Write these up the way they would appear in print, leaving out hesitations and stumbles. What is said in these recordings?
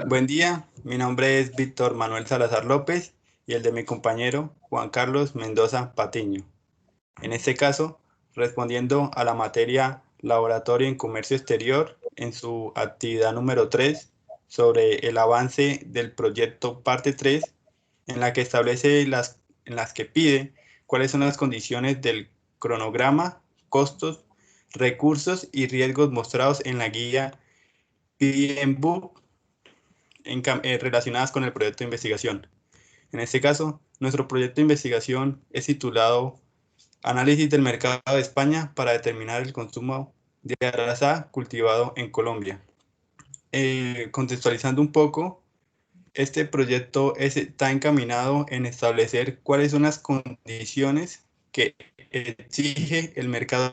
Buen día, mi nombre es Víctor Manuel Salazar López y el de mi compañero Juan Carlos Mendoza Patiño. En este caso, respondiendo a la materia Laboratorio en Comercio Exterior en su actividad número 3 sobre el avance del proyecto parte 3, en la que establece en las que pide cuáles son las condiciones del cronograma, costos, recursos y riesgos mostrados en la guía PMBOK relacionadas con el proyecto de investigación. En este caso, nuestro proyecto de investigación es titulado Análisis del mercado de España para determinar el consumo de arrasá cultivado en Colombia. Contextualizando un poco, este proyecto está encaminado en establecer cuáles son las condiciones que exige el mercado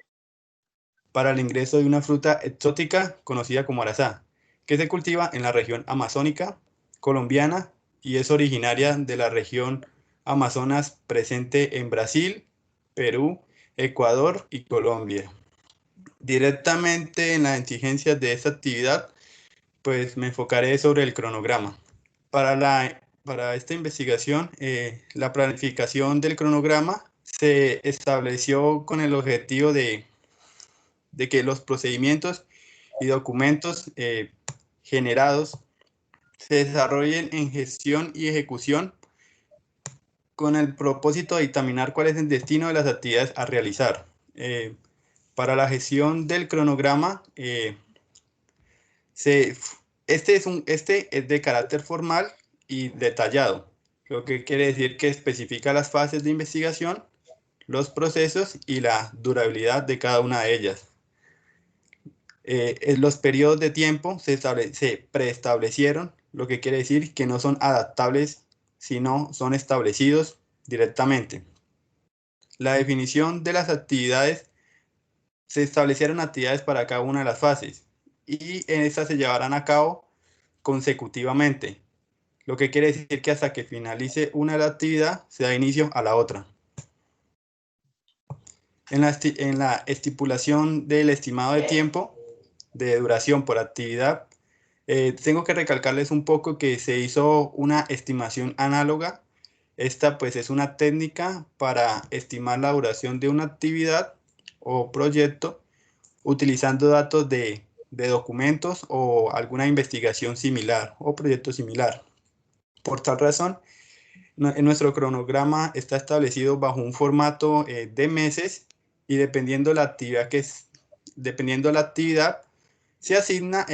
para el ingreso de una fruta exótica conocida como arasá, que se cultiva en la región amazónica colombiana y es originaria de la región Amazonas presente en Brasil, Perú, Ecuador y Colombia. Directamente en las exigencias de esta actividad, pues me enfocaré sobre el cronograma. Para esta investigación, la planificación del cronograma se estableció con el objetivo de que los procedimientos y documentos generados se desarrollen en gestión y ejecución con el propósito de dictaminar cuál es el destino de las actividades a realizar. Para la gestión del cronograma, se, este es de carácter formal y detallado, lo que quiere decir que especifica las fases de investigación, los procesos y la durabilidad de cada una de ellas. Los periodos de tiempo se preestablecieron, lo que quiere decir que no son adaptables, sino son establecidos directamente. La definición de las actividades, se establecieron actividades para cada una de las fases y estas se llevarán a cabo consecutivamente, lo que quiere decir que hasta que finalice una de la actividad se da inicio a la otra. En la estipulación del estimado de tiempo de duración por actividad, tengo que recalcarles un poco que se hizo una estimación análoga. Esta pues es una técnica para estimar la duración de una actividad o proyecto utilizando datos de documentos o alguna investigación similar o proyecto similar. Por tal razón, en nuestro cronograma está establecido bajo un formato de meses y dependiendo de la actividad, se asigna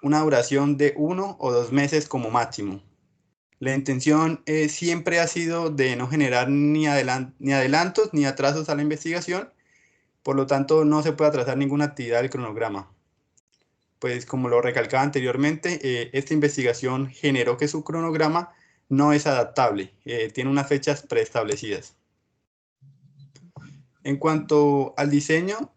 una duración de 1 o 2 meses como máximo. La intención siempre ha sido de no generar ni adelantos ni atrasos a la investigación, por lo tanto no se puede atrasar ninguna actividad del cronograma. Pues como lo recalcaba anteriormente, esta investigación generó que su cronograma no es adaptable, tiene unas fechas preestablecidas. En cuanto al diseño,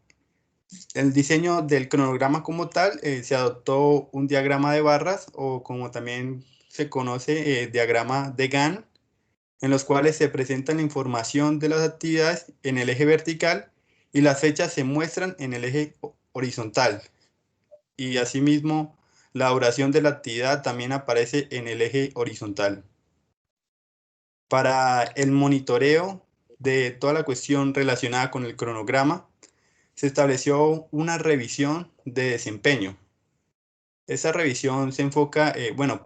el diseño del cronograma como tal, se adoptó un diagrama de barras o como también se conoce, diagrama de Gantt, en los cuales se presenta la información de las actividades en el eje vertical y las fechas se muestran en el eje horizontal. Y asimismo, la duración de la actividad también aparece en el eje horizontal. Para el monitoreo de toda la cuestión relacionada con el cronograma, se estableció una revisión de desempeño. Esa revisión se enfoca,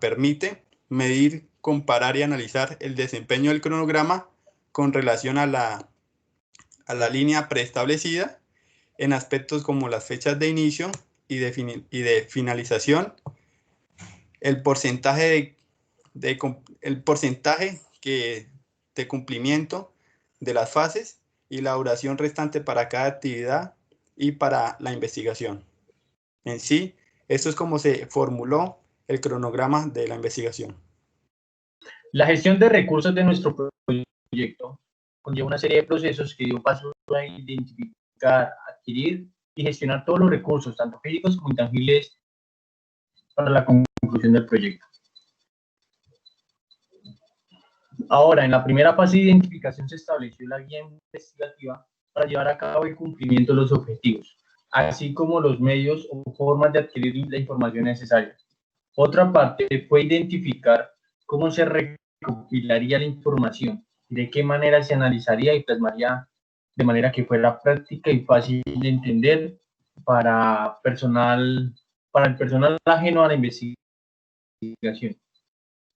permite medir, comparar y analizar el desempeño del cronograma con relación a la línea preestablecida en aspectos como las fechas de inicio y de finalización, el porcentaje de cumplimiento de las fases y la duración restante para cada actividad y para la investigación. En sí, esto es como se formuló el cronograma de la investigación. La gestión de recursos de nuestro proyecto conlleva una serie de procesos que dio paso a identificar, adquirir y gestionar todos los recursos, tanto físicos como intangibles, para la conclusión del proyecto. Ahora, en la primera fase de identificación se estableció la guía investigativa para llevar a cabo el cumplimiento de los objetivos, así como los medios o formas de adquirir la información necesaria. Otra parte fue identificar cómo se recopilaría la información, de qué manera se analizaría y plasmaría de manera que fuera práctica y fácil de entender para el personal ajeno a la investigación.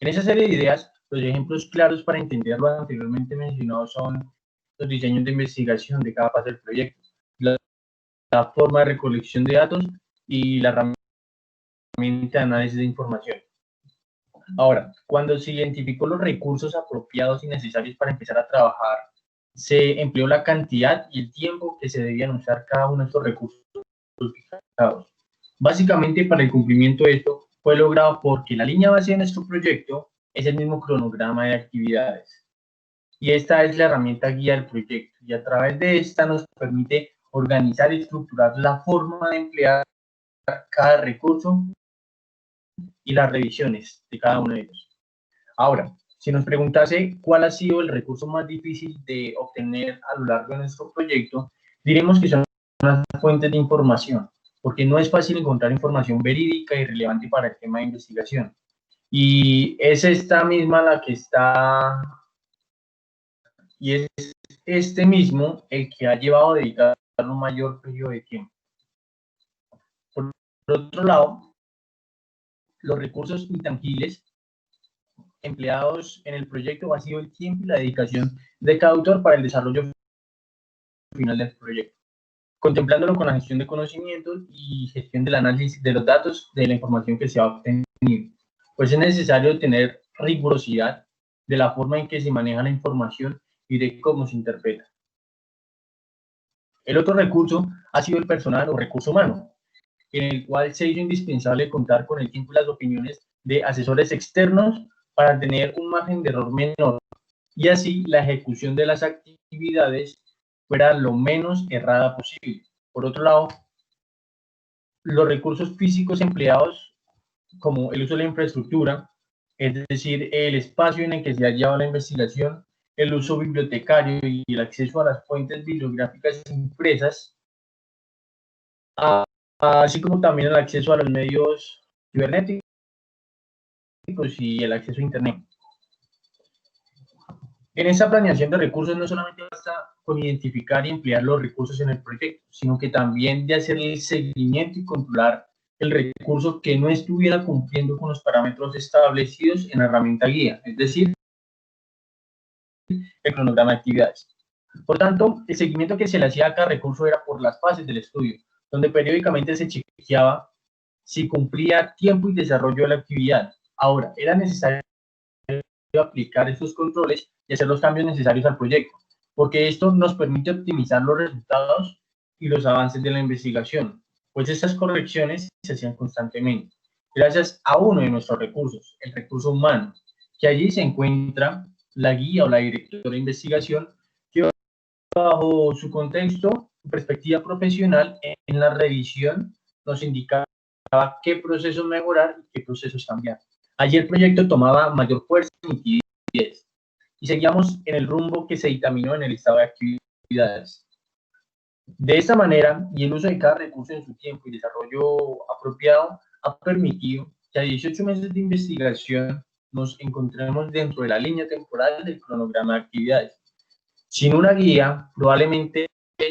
En esa serie de ideas, los ejemplos claros para entender lo anteriormente mencionado son los diseños de investigación de cada fase del proyecto, la forma de recolección de datos y la herramienta de análisis de información. Ahora, cuando se identificó los recursos apropiados y necesarios para empezar a trabajar, se empleó la cantidad y el tiempo que se debían usar cada uno de estos recursos fijados. Básicamente, para el cumplimiento de esto, fue logrado porque la línea base de nuestro proyecto es el mismo cronograma de actividades. Y esta es la herramienta guía del proyecto. Y a través de esta nos permite organizar y estructurar la forma de emplear cada recurso y las revisiones de cada uno de ellos. Ahora, si nos preguntase cuál ha sido el recurso más difícil de obtener a lo largo de nuestro proyecto, diremos que son las fuentes de información, porque no es fácil encontrar información verídica y relevante para el tema de investigación. Y es esta misma la que está, y es este mismo el que ha llevado a dedicar un mayor periodo de tiempo. Por otro lado, los recursos intangibles empleados en el proyecto ha sido el tiempo y la dedicación de cada autor para el desarrollo final del proyecto, contemplándolo con la gestión de conocimientos y gestión del análisis de los datos de la información que se ha obtenido. Pues es necesario tener rigurosidad de la forma en que se maneja la información y de cómo se interpreta. El otro recurso ha sido el personal o recurso humano, en el cual se hizo indispensable contar con el tiempo y las opiniones de asesores externos para tener un margen de error menor y así la ejecución de las actividades fuera lo menos errada posible. Por otro lado, los recursos físicos empleados, como el uso de la infraestructura, es decir, el espacio en el que se ha llevado la investigación, el uso bibliotecario y el acceso a las fuentes bibliográficas impresas, así como también el acceso a los medios cibernéticos y el acceso a Internet. En esa planeación de recursos no solamente basta con identificar y emplear los recursos en el proyecto, sino que también de hacer el seguimiento y controlar el recurso que no estuviera cumpliendo con los parámetros establecidos en la herramienta guía, es decir, el cronograma de actividades. Por tanto, el seguimiento que se le hacía a cada recurso era por las fases del estudio, donde periódicamente se chequeaba si cumplía tiempo y desarrollo de la actividad. Ahora, era necesario aplicar estos controles y hacer los cambios necesarios al proyecto, porque esto nos permite optimizar los resultados y los avances de la investigación, pues estas correcciones se hacían constantemente, gracias a uno de nuestros recursos, el recurso humano, que allí se encuentra la guía o la directora de investigación, que bajo su contexto y perspectiva profesional en la revisión nos indicaba qué procesos mejorar y qué procesos cambiar. Allí el proyecto tomaba mayor fuerza y nitidez, y seguíamos en el rumbo que se dictaminó en el listado de actividades. De esta manera, y el uso de cada recurso en su tiempo y desarrollo apropiado, ha permitido que a 18 meses de investigación nos encontremos dentro de la línea temporal del cronograma de actividades. Sin una guía, probablemente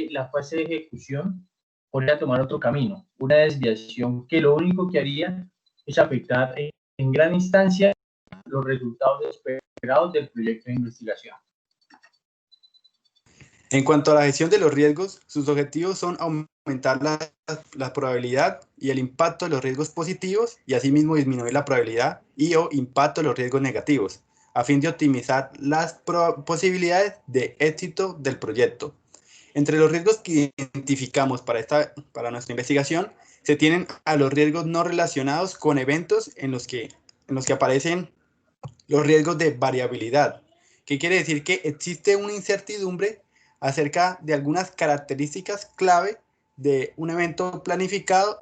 la fase de ejecución podría tomar otro camino, una desviación que lo único que haría es afectar en gran instancia los resultados esperados del proyecto de investigación. En cuanto a la gestión de los riesgos, sus objetivos son aumentar la probabilidad y el impacto de los riesgos positivos y asimismo disminuir la probabilidad y o impacto de los riesgos negativos, a fin de optimizar las posibilidades de éxito del proyecto. Entre los riesgos que identificamos para nuestra investigación, se tienen a los riesgos no relacionados con eventos en los que aparecen los riesgos de variabilidad, que quiere decir que existe una incertidumbre acerca de algunas características clave de un evento planificado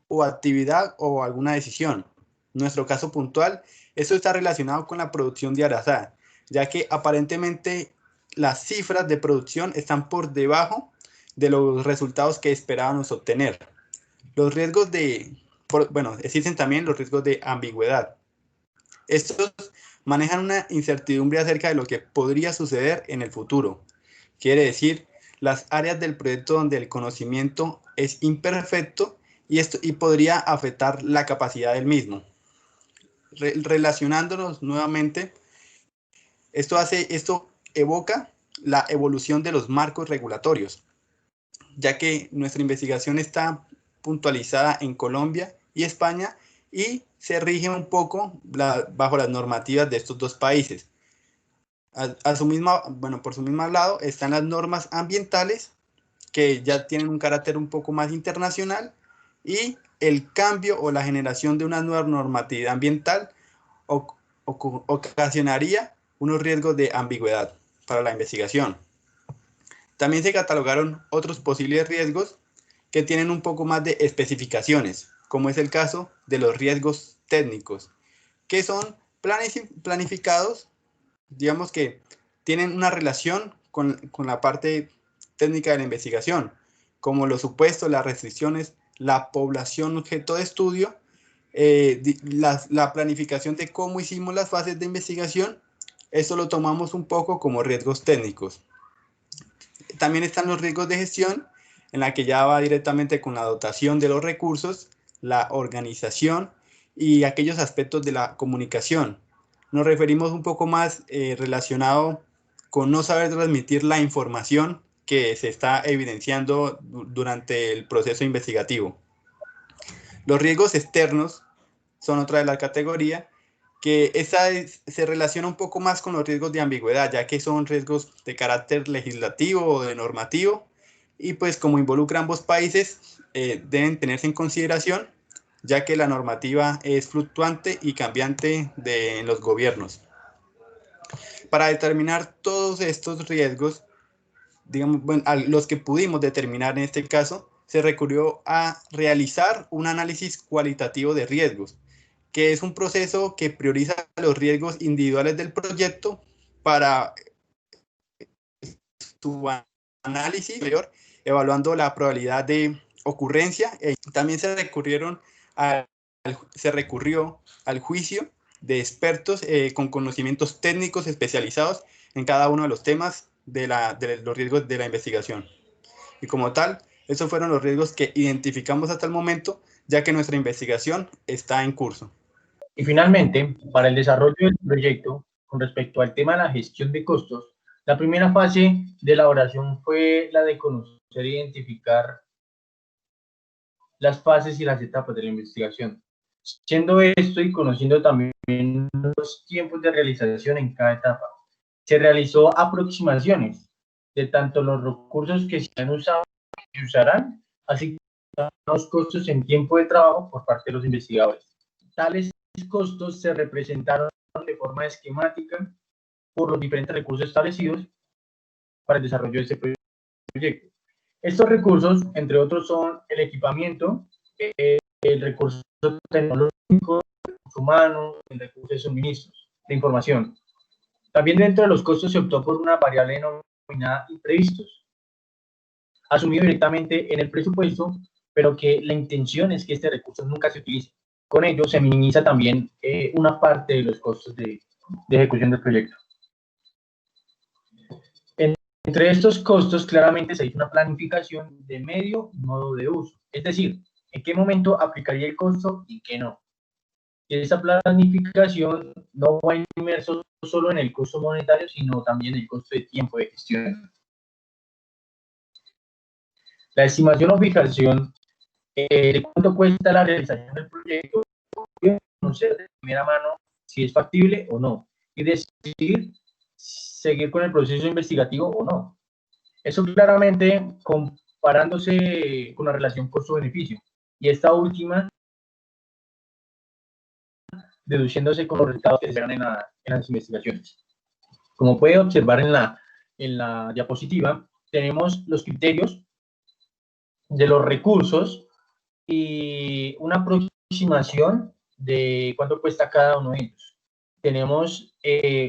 o actividad o alguna decisión. En nuestro caso puntual, esto está relacionado con la producción de Arasá, ya que aparentemente las cifras de producción están por debajo de los resultados que esperábamos obtener. Los riesgos de bueno, existen también los riesgos de ambigüedad. Estos manejan una incertidumbre acerca de lo que podría suceder en el futuro. Quiere decir, las áreas del proyecto donde el conocimiento es imperfecto y podría afectar la capacidad del mismo. Relacionándonos nuevamente, esto evoca la evolución de los marcos regulatorios, ya que nuestra investigación está puntualizada en Colombia y España y se rige un poco bajo las normativas de estos dos países. Por su mismo lado están las normas ambientales, que ya tienen un carácter un poco más internacional, y el cambio o la generación de una nueva normatividad ambiental ocasionaría unos riesgos de ambigüedad para la investigación. También se catalogaron otros posibles riesgos que tienen un poco más de especificaciones, como es el caso de los riesgos técnicos, que son planificados, digamos que tienen una relación con la parte técnica de la investigación, como los supuestos, las restricciones, la población objeto de estudio, la planificación de cómo hicimos las fases de investigación. Eso lo tomamos un poco como riesgos técnicos. También están los riesgos de gestión, en la que ya va directamente con la dotación de los recursos, la organización y aquellos aspectos de la comunicación. Nos referimos un poco más relacionado con no saber transmitir la información que se está evidenciando durante el proceso investigativo. Los riesgos externos son otra de la categoría, que se relaciona un poco más con los riesgos de ambigüedad, ya que son riesgos de carácter legislativo o de normativo, y pues como involucra ambos países, deben tenerse en consideración, ya que la normativa es fluctuante y cambiante en los gobiernos. Para determinar todos estos riesgos, digamos, bueno, a los que pudimos determinar en este caso, se recurrió a realizar un análisis cualitativo de riesgos, que es un proceso que prioriza los riesgos individuales del proyecto para su análisis posterior, evaluando la probabilidad de ocurrencia. También se recurrió al juicio de expertos con conocimientos técnicos especializados en cada uno de los temas de los riesgos de la investigación. Y como tal, esos fueron los riesgos que identificamos hasta el momento, ya que nuestra investigación está en curso. Y finalmente, para el desarrollo del proyecto, con respecto al tema de la gestión de costos, la primera fase de elaboración fue la de conocer e identificar las fases y las etapas de la investigación. Siendo esto y conociendo también los tiempos de realización en cada etapa, se realizó aproximaciones de tanto los recursos que se han usado y se usarán, así como los costos en tiempo de trabajo por parte de los investigadores. Tales costos se representaron de forma esquemática por los diferentes recursos establecidos para el desarrollo de este proyecto. Estos recursos, entre otros, son el equipamiento, el recurso tecnológico, el recurso humano, el recurso de suministros, de información. También dentro de los costos se optó por una variable denominada imprevistos, asumido directamente en el presupuesto, pero que la intención es que este recurso nunca se utilice. Con ello se minimiza también una parte de los costos de ejecución del proyecto. Entre estos costos, claramente se hizo una planificación de medio y modo de uso, es decir, en qué momento aplicaría el costo y qué no. Y esa planificación no va inmerso solo en el costo monetario, sino también en el costo de tiempo de gestión. La estimación o fijación de cuánto cuesta la realización del proyecto, conocer de primera mano si es factible o no, y decidir seguir con el proceso investigativo o no. Eso claramente comparándose con la relación costo-beneficio, y esta última deduciéndose con los resultados que se dan en las investigaciones. Como puede observar en la diapositiva, tenemos los criterios de los recursos y una aproximación de cuánto cuesta cada uno de ellos. Tenemos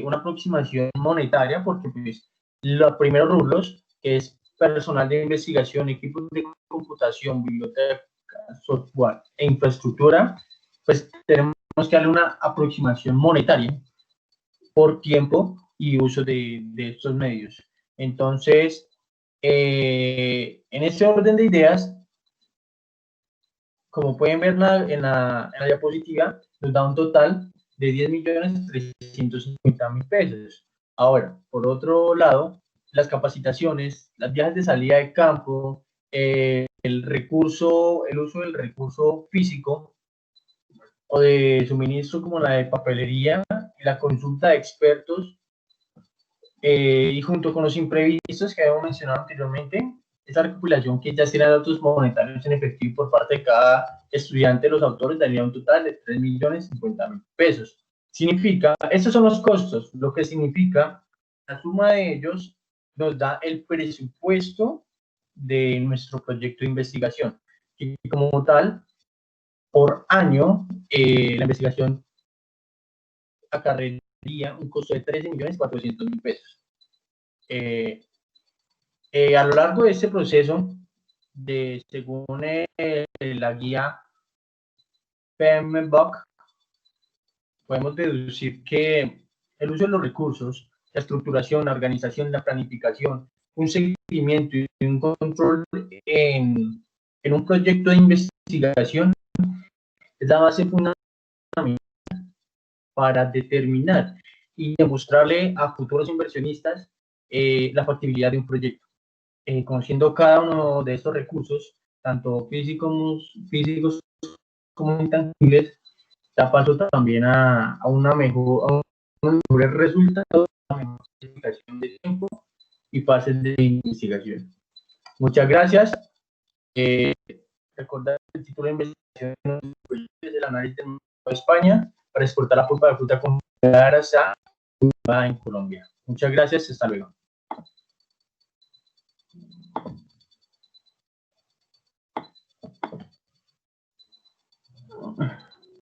una aproximación monetaria porque pues, los primeros rubros, que es personal de investigación, equipos de computación, bibliotecas, software e infraestructura, pues tenemos que darle una aproximación monetaria por tiempo y uso de estos medios. Entonces, en este orden de ideas, como pueden ver en la diapositiva, nos da un total de 10.350.000 pesos. Ahora, por otro lado, las capacitaciones, las viajes de salida de campo, el uso del recurso físico o de suministro como la de papelería y la consulta de expertos, y junto con los imprevistos que habíamos mencionado anteriormente, esa recopilación que ya será datos monetarios en efectivo por parte de cada estudiante de los autores daría un total de 3.050.000 pesos. Significa, estos son los costos, lo que significa, la suma de ellos nos da el presupuesto de nuestro proyecto de investigación. Y como tal, por año, la investigación acarrearía un costo de 13.400.000 pesos. A lo largo de este proceso, según la guía PMBOK, podemos deducir que el uso de los recursos, la estructuración, la organización, la planificación, un seguimiento y un control en un proyecto de investigación es la base fundamental para determinar y demostrarle a futuros inversionistas la factibilidad de un proyecto. Conociendo cada uno de estos recursos, tanto físicos como intangibles, da paso también a un mejor resultado, a una mejor planificación de tiempo y fases de investigación. Muchas gracias. Recordar el título de investigación es el análisis del mercado de España para exportar la pulpa de fruta congelada en Colombia. Muchas gracias, hasta luego.